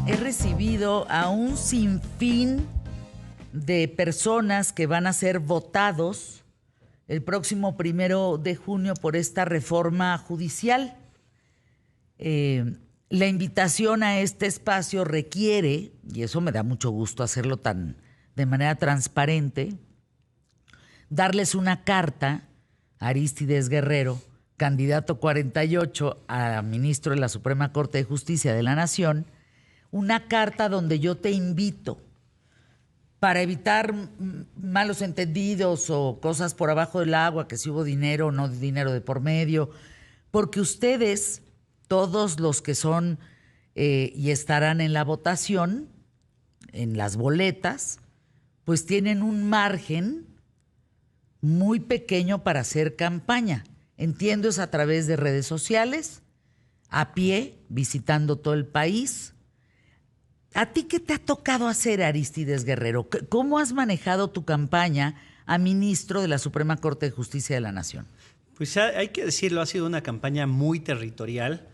he recibido a un sinfín de personas que van a ser votados el próximo 1 de junio por esta reforma judicial. La invitación a este espacio requiere, y eso me da mucho gusto hacerlo de manera transparente, darles una carta a Arístides Guerrero, candidato 48 a ministro de la Suprema Corte de Justicia de la Nación, una carta donde yo te invito, para evitar malos entendidos o cosas por abajo del agua, que si hubo dinero o no dinero de por medio, porque ustedes, todos los que son y estarán en la votación, en las boletas, pues tienen un margen muy pequeño para hacer campaña. Entiendo, es a través de redes sociales, a pie, visitando todo el país. ¿A ti qué te ha tocado hacer, Arístides Guerrero? ¿Cómo has manejado tu campaña a ministro de la Suprema Corte de Justicia de la Nación? Pues hay que decirlo, ha sido una campaña muy territorial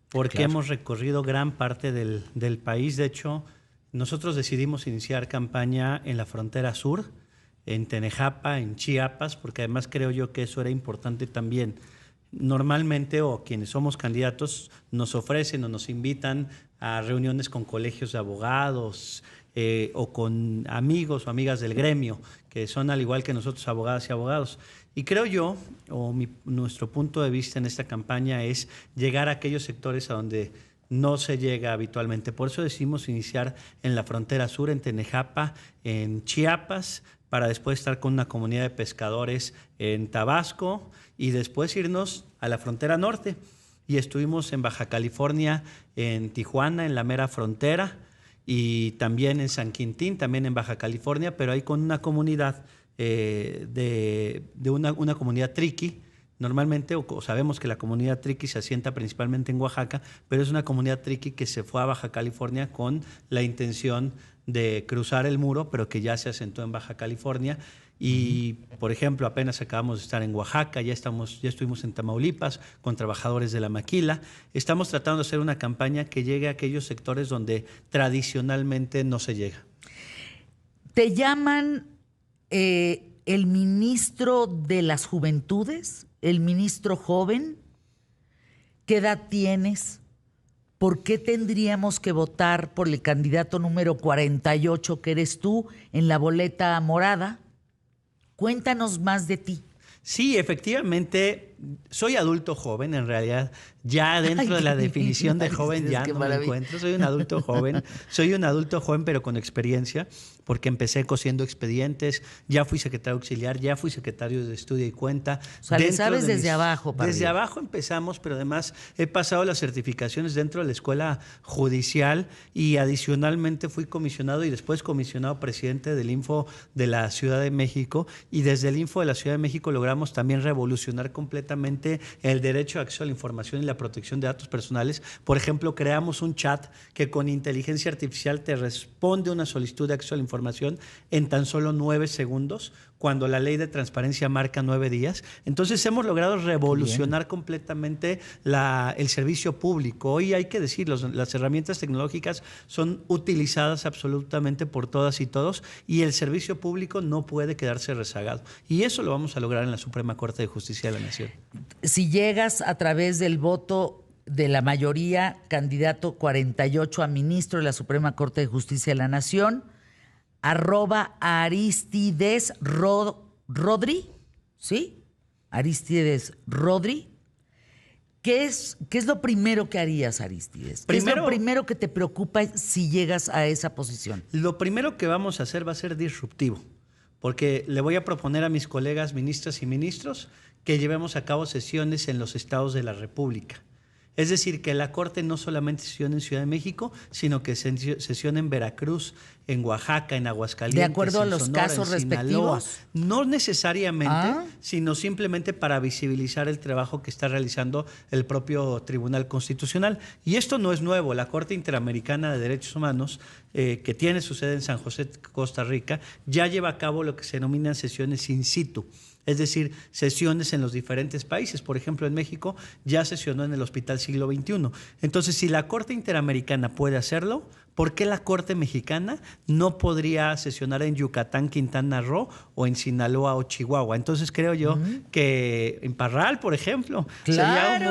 porque Claro. hemos recorrido gran parte del país. De hecho, nosotros decidimos iniciar campaña en la frontera sur, en Tenejapa, en Chiapas, porque además creo yo que eso era importante también. Normalmente, o quienes somos candidatos, nos ofrecen o nos invitan a reuniones con colegios de abogados o con amigos o amigas del gremio, que son al igual que nosotros abogadas y abogados. Y creo yo, nuestro punto de vista en esta campaña es llegar a aquellos sectores a donde no se llega habitualmente. Por eso decidimos iniciar en la frontera sur, en Tenejapa, en Chiapas, para después estar con una comunidad de pescadores en Tabasco y después irnos a la frontera norte. Y estuvimos en Baja California, en Tijuana, en la mera frontera, y también en San Quintín, también en Baja California, pero ahí con una comunidad una comunidad triqui. Normalmente, o sabemos que la comunidad triqui se asienta principalmente en Oaxaca, pero es una comunidad triqui que se fue a Baja California con la intención de cruzar el muro, pero que ya se asentó en Baja California. Y, por ejemplo, apenas acabamos de estar en Oaxaca, ya estuvimos en Tamaulipas con trabajadores de la maquila. Estamos tratando de hacer una campaña que llegue a aquellos sectores donde tradicionalmente no se llega. ¿Te llaman el ministro de las Juventudes? ¿El ministro joven? ¿Qué edad tienes? ¿Por qué tendríamos que votar por el candidato número 48, que eres tú, en la boleta morada? Cuéntanos más de ti. Sí, efectivamente, soy adulto joven, en realidad. Ya dentro de la definición de joven ya no me encuentro. Soy un adulto joven, pero con experiencia, porque empecé cosiendo expedientes, ya fui secretario auxiliar, ya fui secretario de Estudio y Cuenta. O sea, le sabes desde abajo. Desde abajo empezamos, pero además he pasado las certificaciones dentro de la Escuela Judicial y adicionalmente fui comisionado y después comisionado presidente del Info de la Ciudad de México, y desde el Info de la Ciudad de México logramos también revolucionar completamente el derecho a acceso a la información y la protección de datos personales. Por ejemplo, creamos un chat que con inteligencia artificial te responde una solicitud de acceso a la información en tan solo 9 segundos, cuando la ley de transparencia marca 9 días. Entonces hemos logrado revolucionar completamente el servicio público. Hoy hay que decirlo, las herramientas tecnológicas son utilizadas absolutamente por todas y todos, y el servicio público no puede quedarse rezagado. Y eso lo vamos a lograr en la Suprema Corte de Justicia de la Nación. Si llegas a través del voto de la mayoría, candidato 48 a ministro de la Suprema Corte de Justicia de la Nación, @Aristides Rodri, ¿sí? Aristides Rodri. ¿Qué es lo primero que harías, Aristides? ¿Qué es lo primero que te preocupa si llegas a esa posición? Lo primero que vamos a hacer va a ser disruptivo, porque le voy a proponer a mis colegas ministras y ministros que llevemos a cabo sesiones en los estados de la República. Es decir, que la Corte no solamente sesione en Ciudad de México, sino que sesione en Veracruz, en Oaxaca, en Aguascalientes, de acuerdo a los Sonora, casos en Sinaloa. respectivos. No necesariamente, sino simplemente para visibilizar el trabajo que está realizando el propio Tribunal Constitucional. Y esto no es nuevo. La Corte Interamericana de Derechos Humanos, que tiene su sede en San José, Costa Rica, ya lleva a cabo lo que se denominan sesiones in situ. Es decir, sesiones en los diferentes países. Por ejemplo, en México ya sesionó en el Hospital Siglo XXI. Entonces, si la Corte Interamericana puede hacerlo, ¿por qué la Corte Mexicana no podría sesionar en Yucatán, Quintana Roo o en Sinaloa o Chihuahua? Entonces creo yo que en Parral, por ejemplo, sería un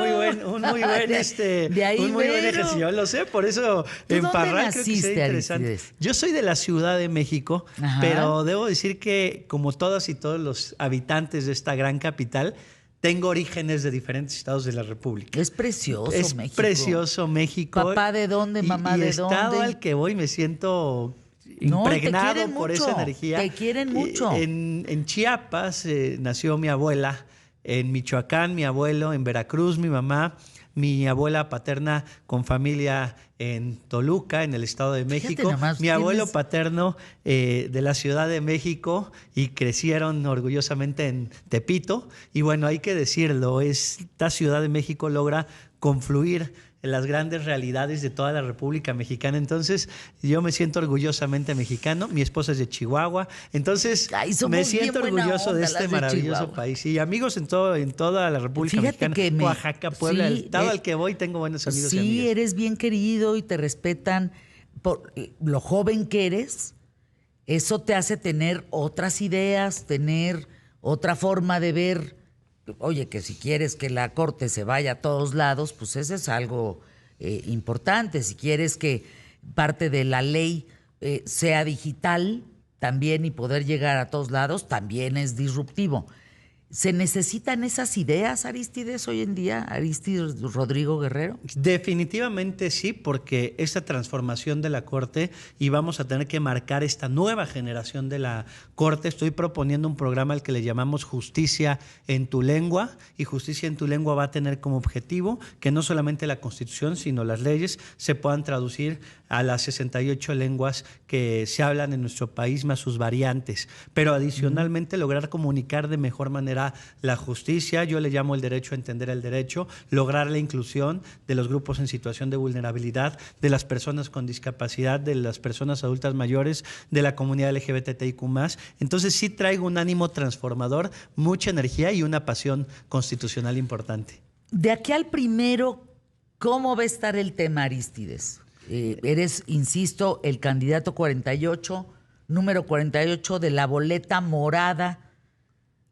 muy buen ejercicio. Yo lo sé, por eso en Parral creo que sería interesante. Aristides? Yo soy de la Ciudad de México, Ajá. pero debo decir que como todas y todos los habitantes de esta gran capital, tengo orígenes de diferentes estados de la República. Es precioso Es México. precioso México. ¿Papá de dónde? ¿Mamá de dónde? Estado al que voy me siento No, impregnado por mucho, esa energía. Te quieren mucho. En Chiapas nació mi abuela, en Michoacán mi abuelo, en Veracruz mi mamá, mi abuela paterna con familia en Toluca, en el Estado de México. Nomás, mi abuelo paterno de la Ciudad de México y crecieron orgullosamente en Tepito. Y bueno, hay que decirlo, esta Ciudad de México logra confluir en las grandes realidades de toda la República Mexicana. Entonces, yo me siento orgullosamente mexicano. Mi esposa es de Chihuahua. Entonces, me siento orgulloso de este maravilloso país. Y amigos en toda la República Mexicana, Oaxaca, Puebla, el estado al que voy, tengo buenos amigos y amigas. Sí, eres bien querido y te respetan por lo joven que eres. Eso te hace tener otras ideas, tener otra forma de ver. Oye, que si quieres que la Corte se vaya a todos lados, pues eso es algo importante. Si quieres que parte de la ley sea digital también y poder llegar a todos lados, también es disruptivo. ¿Se necesitan esas ideas, Aristides, hoy en día, Aristides Rodrigo Guerrero? Definitivamente sí, porque esta transformación de la Corte y vamos a tener que marcar esta nueva generación de la Corte. Estoy proponiendo un programa al que le llamamos Justicia en tu Lengua, y Justicia en tu Lengua va a tener como objetivo que no solamente la Constitución, sino las leyes se puedan traducir a las 68 lenguas que se hablan en nuestro país, más sus variantes, pero adicionalmente lograr comunicar de mejor manera la justicia, yo le llamo el derecho a entender el derecho, lograr la inclusión de los grupos en situación de vulnerabilidad, de las personas con discapacidad, de las personas adultas mayores, de la comunidad LGBTIQ+. Entonces sí traigo un ánimo transformador, mucha energía y una pasión constitucional importante. De aquí al primero, ¿cómo va a estar el tema, Aristides? Eres, insisto, el candidato 48, número 48 de la boleta morada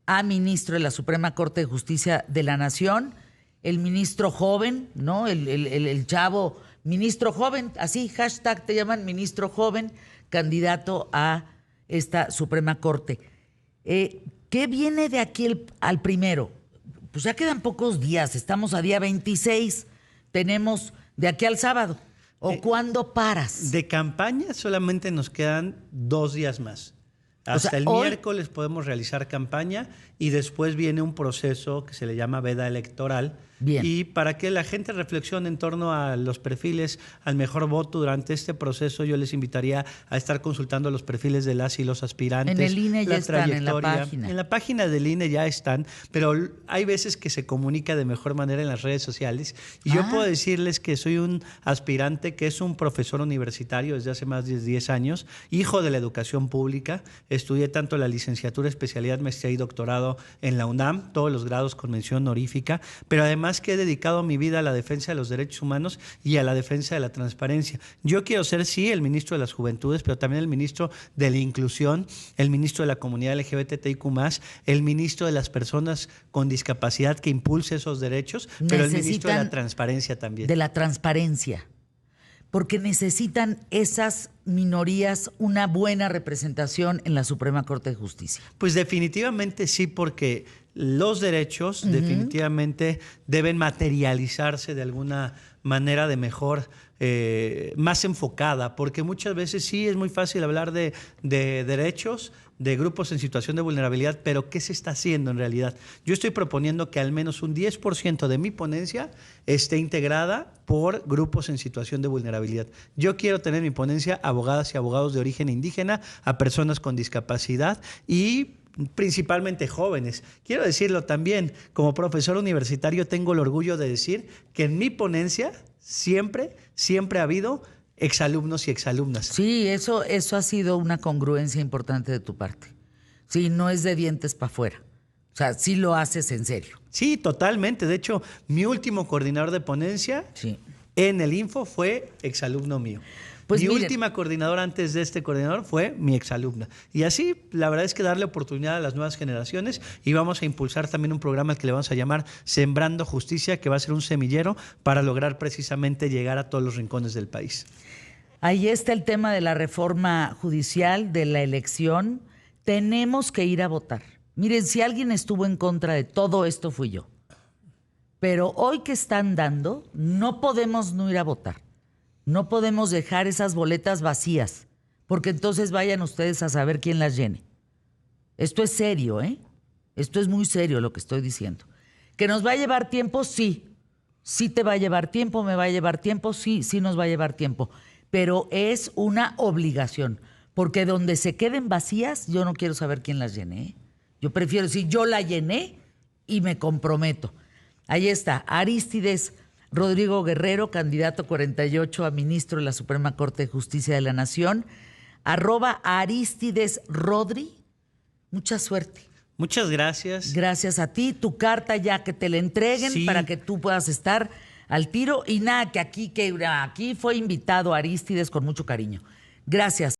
a ministro de la Suprema Corte de Justicia de la Nación, el ministro joven, ¿no? El chavo, ministro joven, así, hashtag te llaman, ministro joven, candidato a esta Suprema Corte. ¿Qué viene de aquí al primero? Pues ya quedan pocos días, estamos a día 26, tenemos de aquí al sábado. ¿O cuándo paras? De campaña solamente nos quedan 2 días más. Hasta el miércoles podemos realizar campaña y después viene un proceso que se le llama veda electoral. Bien. Y para que la gente reflexione en torno a los perfiles, al mejor voto durante este proceso, yo les invitaría a estar consultando los perfiles de las y los aspirantes. En el INE ya están, en la página. En la página del INE ya están, pero hay veces que se comunica de mejor manera en las redes sociales. Y yo puedo decirles que soy un aspirante que es un profesor universitario desde hace más de 10 años, hijo de la educación pública. Estudié tanto la licenciatura, especialidad, maestría y doctorado en la UNAM, todos los grados con mención honorífica, pero además que he dedicado mi vida a la defensa de los derechos humanos y a la defensa de la transparencia. Yo quiero ser, sí, el ministro de las Juventudes, pero también el ministro de la Inclusión, el ministro de la comunidad LGBTIQ+, el ministro de las personas con discapacidad que impulse esos derechos, pero el ministro de la transparencia también. De la transparencia. Porque necesitan esas minorías una buena representación en la Suprema Corte de Justicia. Pues definitivamente sí, porque los derechos definitivamente deben materializarse de alguna manera de mejor, más enfocada, porque muchas veces sí es muy fácil hablar de derechos de grupos en situación de vulnerabilidad, pero ¿qué se está haciendo en realidad? Yo estoy proponiendo que al menos un 10% de mi ponencia esté integrada por grupos en situación de vulnerabilidad. Yo quiero tener en mi ponencia abogadas y abogados de origen indígena, a personas con discapacidad y principalmente jóvenes. Quiero decirlo también, como profesor universitario tengo el orgullo de decir que en mi ponencia siempre ha habido exalumnos y exalumnas. Sí, eso ha sido una congruencia importante de tu parte. Sí, no es de dientes para afuera. O sea, sí lo haces en serio. Sí, totalmente. De hecho, mi último coordinador de ponencia en el Info fue exalumno mío. Pues mi miren, última coordinadora antes de este coordinador fue mi exalumna. Y así, la verdad es que darle oportunidad a las nuevas generaciones, y vamos a impulsar también un programa al que le vamos a llamar Sembrando Justicia, que va a ser un semillero para lograr precisamente llegar a todos los rincones del país. ahí está el tema de la reforma judicial, de la elección. Tenemos que ir a votar. Miren, si alguien estuvo en contra de todo esto fui yo. Pero hoy que están dando, no podemos no ir a votar. No podemos dejar esas boletas vacías, porque entonces vayan ustedes a saber quién las llene. Esto es serio, ¿eh? Esto es muy serio lo que estoy diciendo. ¿Que nos va a llevar tiempo? Sí. Sí te va a llevar tiempo, me va a llevar tiempo, sí, sí nos va a llevar tiempo. Pero es una obligación, porque donde se queden vacías, yo no quiero saber quién las llene, ¿eh? Yo prefiero decir, yo la llené y me comprometo. Ahí está, Arístides Rodrigo Guerrero, candidato 48 a ministro de la Suprema Corte de Justicia de la Nación. @Aristides Rodri. Mucha suerte. Muchas gracias. Gracias a ti. Tu carta ya que te la entreguen Sí. para que tú puedas estar al tiro. Y nada, que aquí fue invitado Arístides con mucho cariño. Gracias.